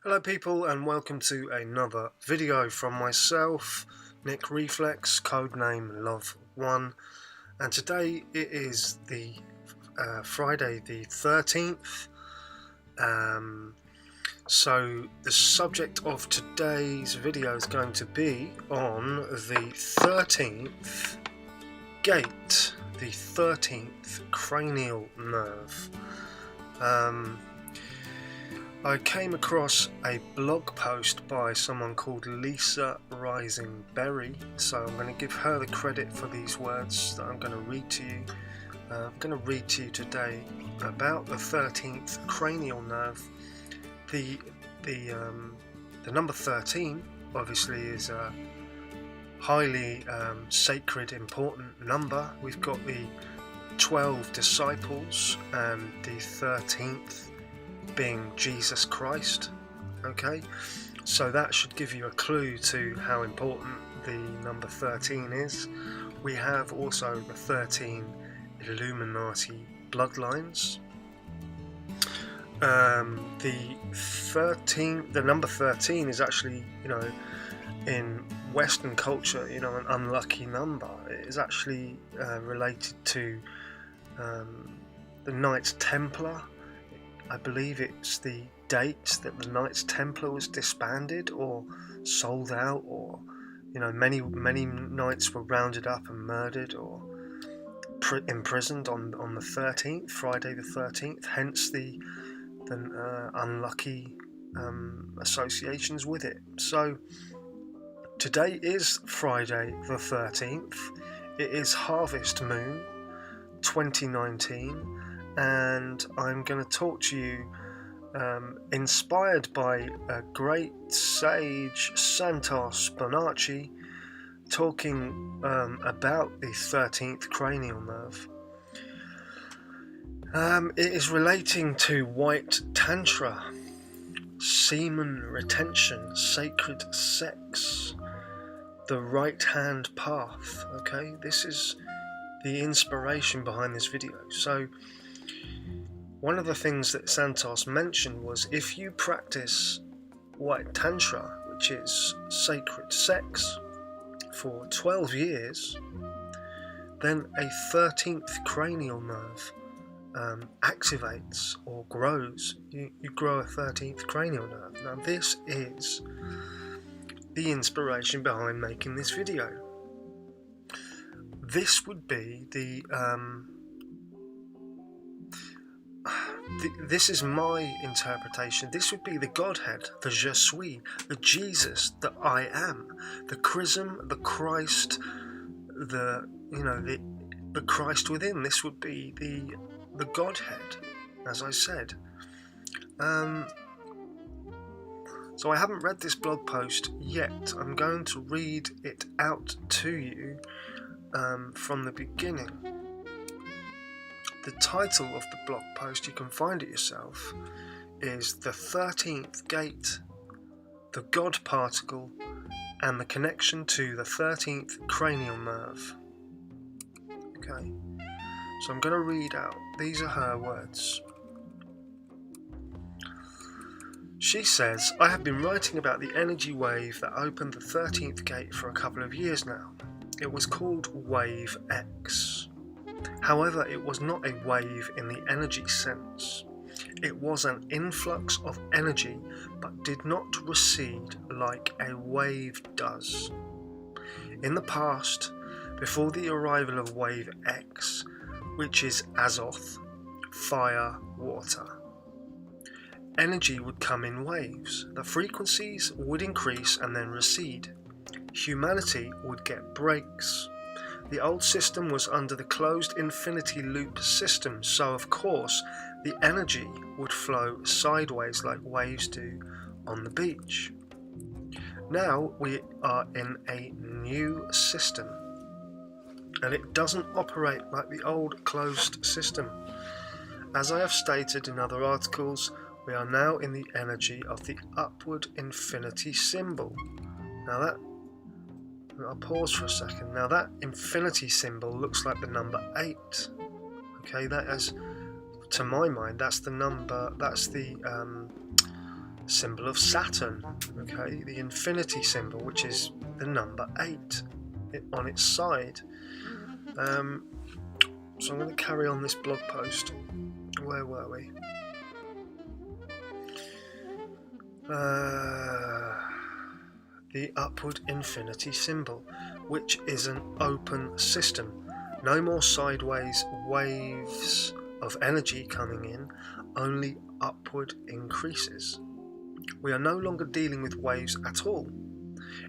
Hello people, and welcome to another video from myself, Nick Reflex, codename Love1, and today it is the Friday the 13th. So the subject of today's video is going to be on the 13th gate, the 13th cranial nerve. I came across a blog post by someone called Lisa Rising Berry, so I'm going to give her the credit for these words that I'm going to read to you. I'm going to read to you today about the 13th cranial nerve. The number 13 obviously is a highly sacred, important number. We've got the 12 disciples and the 13th being Jesus Christ. Okay, so that should give you a clue to how important the number 13 is. We have also the 13 Illuminati bloodlines. The number 13 is actually, in Western culture, an unlucky number. It is actually related to the Knights Templar. I believe it's the date that the Knights Templar was disbanded or sold out, or many knights were rounded up and murdered or imprisoned on the 13th, Friday the 13th. Hence the unlucky associations with it. So today is Friday the 13th. It is Harvest Moon 2019. And I'm going to talk to you inspired by a great sage, Santos Bonacci, talking about the 13th cranial nerve. It is relating to white tantra, semen retention, sacred sex, the right hand path. Okay, this is the inspiration behind this video. So one of the things that Santos mentioned was, if you practice white tantra, which is sacred sex, for 12 years, then a 13th cranial nerve activates or grows. You grow a 13th cranial nerve. Now this is the inspiration behind making this video. This would be this is my interpretation. This would be the Godhead, the Je suis, the Jesus, the I am, the Chrism, the Christ, the Christ within. This would be the Godhead, as I said. So I haven't read this blog post yet. I'm going to read it out to you from the beginning. The title of the blog post, you can find it yourself, is The 13th Gate, the God Particle, and the Connection to the 13th Cranial Nerve. Okay, so I'm going to read out. These are her words. She says, I have been writing about the energy wave that opened the 13th gate for a couple of years now. It was called Wave X. However, it was not a wave in the energy sense. It was an influx of energy, but did not recede like a wave does. In the past, before the arrival of Wave X, which is Azoth, fire, water, energy would come in waves. The frequencies would increase and then recede. Humanity would get breaks. The old system was under the closed infinity loop system, so of course the energy would flow sideways like waves do on the beach. Now we are in a new system, and it doesn't operate like the old closed system. As I have stated in other articles, we are now in the energy of the upward infinity symbol. Now I'll pause for a second. Now that infinity symbol looks like the number 8. Okay, that is, to my mind, that's the number, that's the symbol of Saturn, okay, the infinity symbol, which is the number 8 on its side. So I'm going to carry on this blog post. Where were we? The upward infinity symbol, which is an open system. No more sideways waves of energy coming in, only upward increases. We are no longer dealing with waves at all.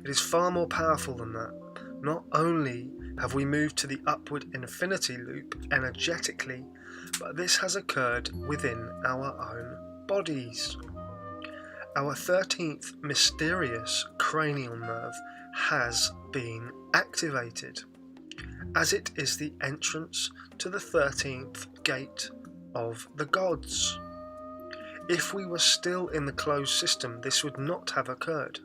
It is far more powerful than that. Not only have we moved to the upward infinity loop energetically, but this has occurred within our own bodies. Our 13th mysterious cranial nerve has been activated, as it is the entrance to the 13th gate of the gods. If we were still in the closed system, this would not have occurred.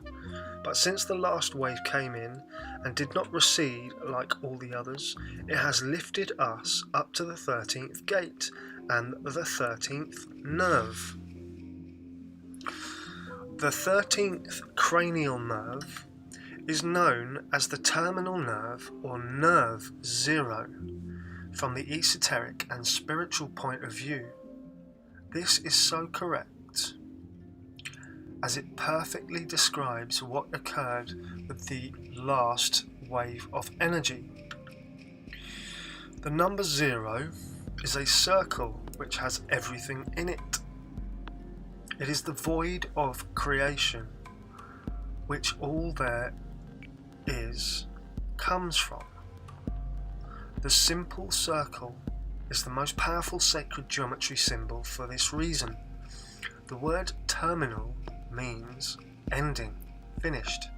But since the last wave came in and did not recede like all the others, it has lifted us up to the 13th gate and the 13th nerve. The 13th cranial nerve is known as the terminal nerve or nerve 0 from the esoteric and spiritual point of view. This is so correct, as it perfectly describes what occurred with the last wave of energy. The number 0 is a circle which has everything in it. It is the void of creation, which all there is comes from. The simple circle is the most powerful sacred geometry symbol for this reason. The word terminal means ending, finished.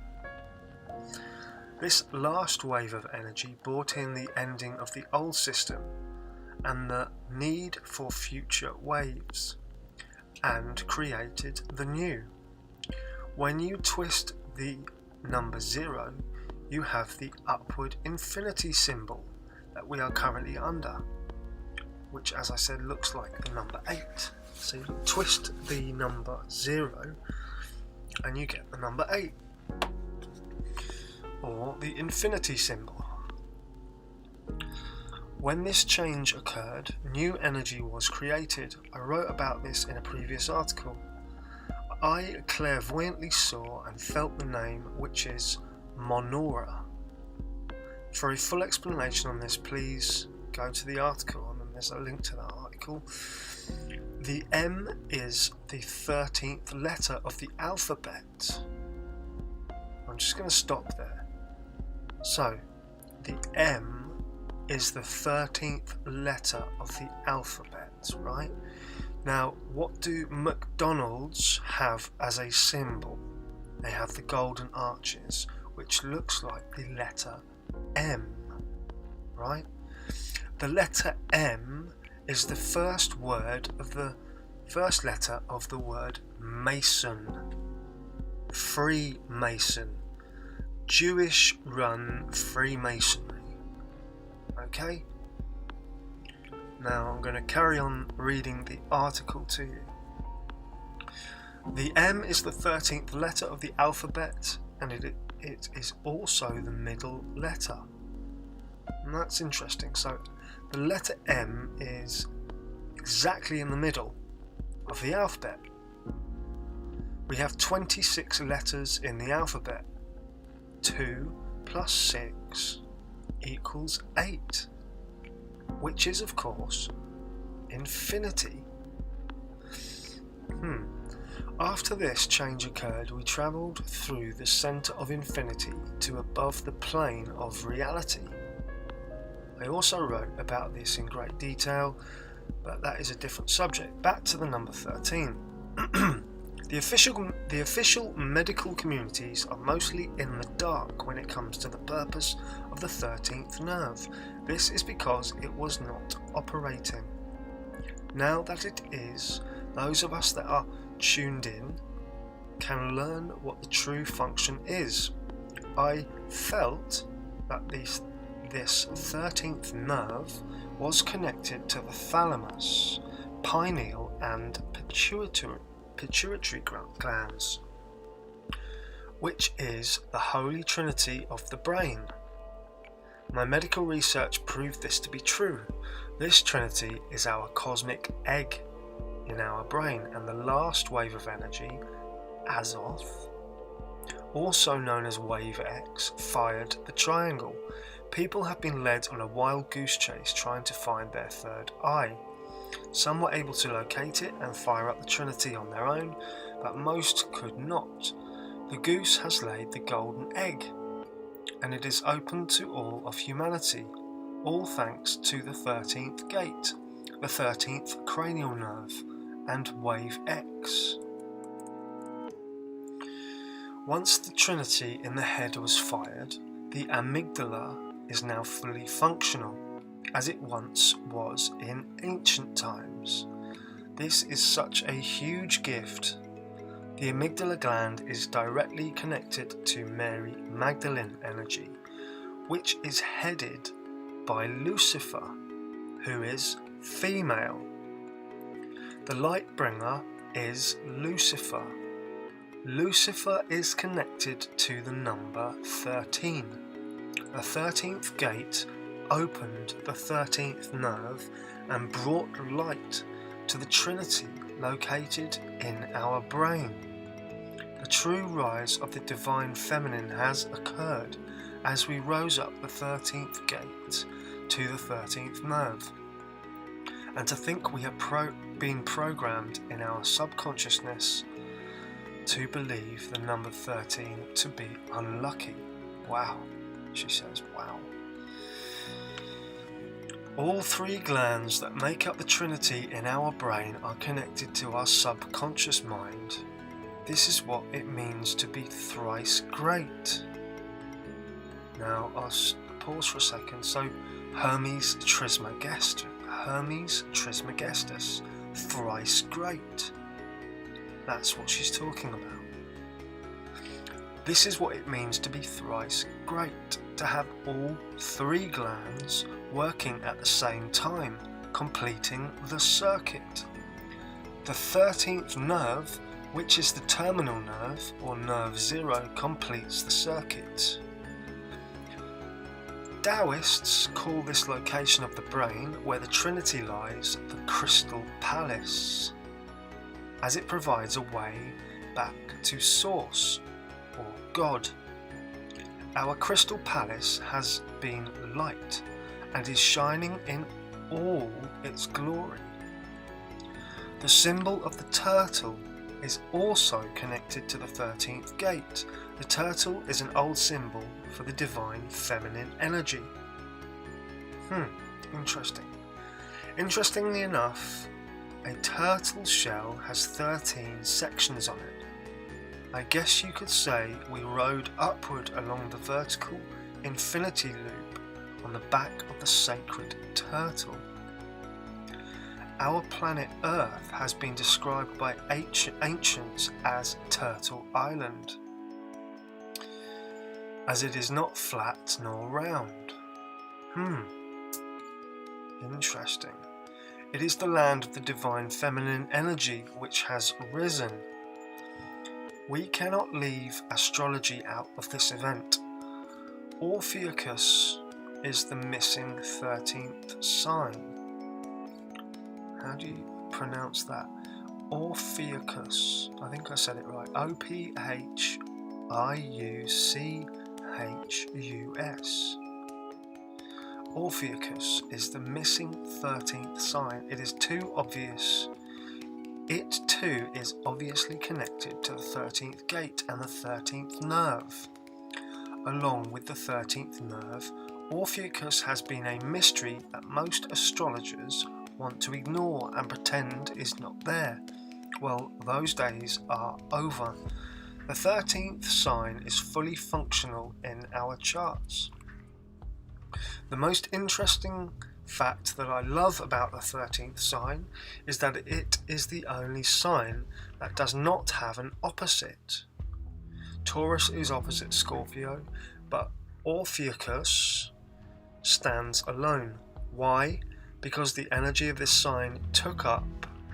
This last wave of energy brought in the ending of the old system and the need for future waves, and created the new. When you twist the number 0, you have the upward infinity symbol that we are currently under, which, as I said, looks like the number 8. So you twist the number 0 and you get the number 8, or the infinity symbol. When this change occurred, new energy was created. I wrote about this in a previous article. I clairvoyantly saw and felt the name, which is Monora. For a full explanation on this, please go to the article, and there's a link to that article. The M is the 13th letter of the alphabet. I'm just going to stop there. So, the M is the 13th letter of the alphabet, right? Now, what do McDonald's have as a symbol? They have the golden arches, which looks like the letter M, right? The letter M is the first word of the first letter of the word Mason, Freemason, Jewish-run Freemasonry. Okay? Now I'm going to carry on reading the article to you. The M is the 13th letter of the alphabet, and it is also the middle letter. And that's interesting. So the letter M is exactly in the middle of the alphabet. We have 26 letters in the alphabet. 2 plus 6 equals 8, which is, of course, infinity. After this change occurred, we travelled through the centre of infinity to above the plane of reality. I also wrote about this in great detail, but that is a different subject. Back to the number 13. The official medical communities are mostly in the dark when it comes to the purpose of the 13th nerve. This is because it was not operating. Now that it is, those of us that are tuned in can learn what the true function is. I felt that this 13th nerve was connected to the thalamus, pineal and pituitary glands, which is the holy trinity of the brain. My medical research proved this to be true. This trinity is our cosmic egg in our brain, and the last wave of energy, Azoth, also known as Wave X, fired the triangle. People have been led on a wild goose chase trying to find their third eye. Some were able to locate it and fire up the trinity on their own, but most could not. The goose has laid the golden egg, and it is open to all of humanity, all thanks to the 13th gate, the 13th cranial nerve, and Wave X. Once the trinity in the head was fired, the amygdala is now fully functional, as it once was in ancient times. This is such a huge gift. The amygdala gland is directly connected to Mary Magdalene energy, which is headed by Lucifer, who is female. The light bringer is Lucifer. Lucifer is connected to the number 13. The 13th gate opened the 13th nerve and brought light to the Trinity located in our brain. The true rise of the divine feminine has occurred as we rose up the 13th gate to the 13th nerve. And to think we have been programmed in our subconsciousness to believe the number 13 to be unlucky. Wow, she says, wow. All three glands that make up the trinity in our brain are connected to our subconscious mind. This is what it means to be thrice great. Now I'll pause for a second. So Hermes Trismegistus, thrice great. That's what she's talking about. This is what it means to be thrice great, to have all three glands working at the same time, completing the circuit. The 13th nerve, which is the terminal nerve, or nerve 0, completes the circuit. Taoists call this location of the brain, where the Trinity lies, the crystal palace, as it provides a way back to Source, or God. Our crystal palace has been light and is shining in all its glory. The symbol of the turtle is also connected to the 13th gate. The turtle is an old symbol for the divine feminine energy. Interesting. Interestingly enough, a turtle shell has 13 sections on it. I guess you could say we rode upward along the vertical infinity loop on the back of the sacred turtle. Our planet Earth has been described by ancients as Turtle Island, as it is not flat nor round. Interesting. It is the land of the divine feminine energy which has risen. We cannot leave astrology out of this event. Orpheus is the missing 13th sign. How do you pronounce that? Orpheus. I think I said it right. Ophiuchus. Orpheus is the missing 13th sign. It is too obvious. It too is obviously connected to the 13th gate and the 13th nerve. Along with the 13th nerve, Orpheus has been a mystery that most astrologers want to ignore and pretend is not there. Well, those days are over. The 13th sign is fully functional in our charts. The most interesting fact that I love about the 13th sign is that it is the only sign that does not have an opposite. Taurus is opposite Scorpio, but Orpheus stands alone. Why? Because the energy of this sign took up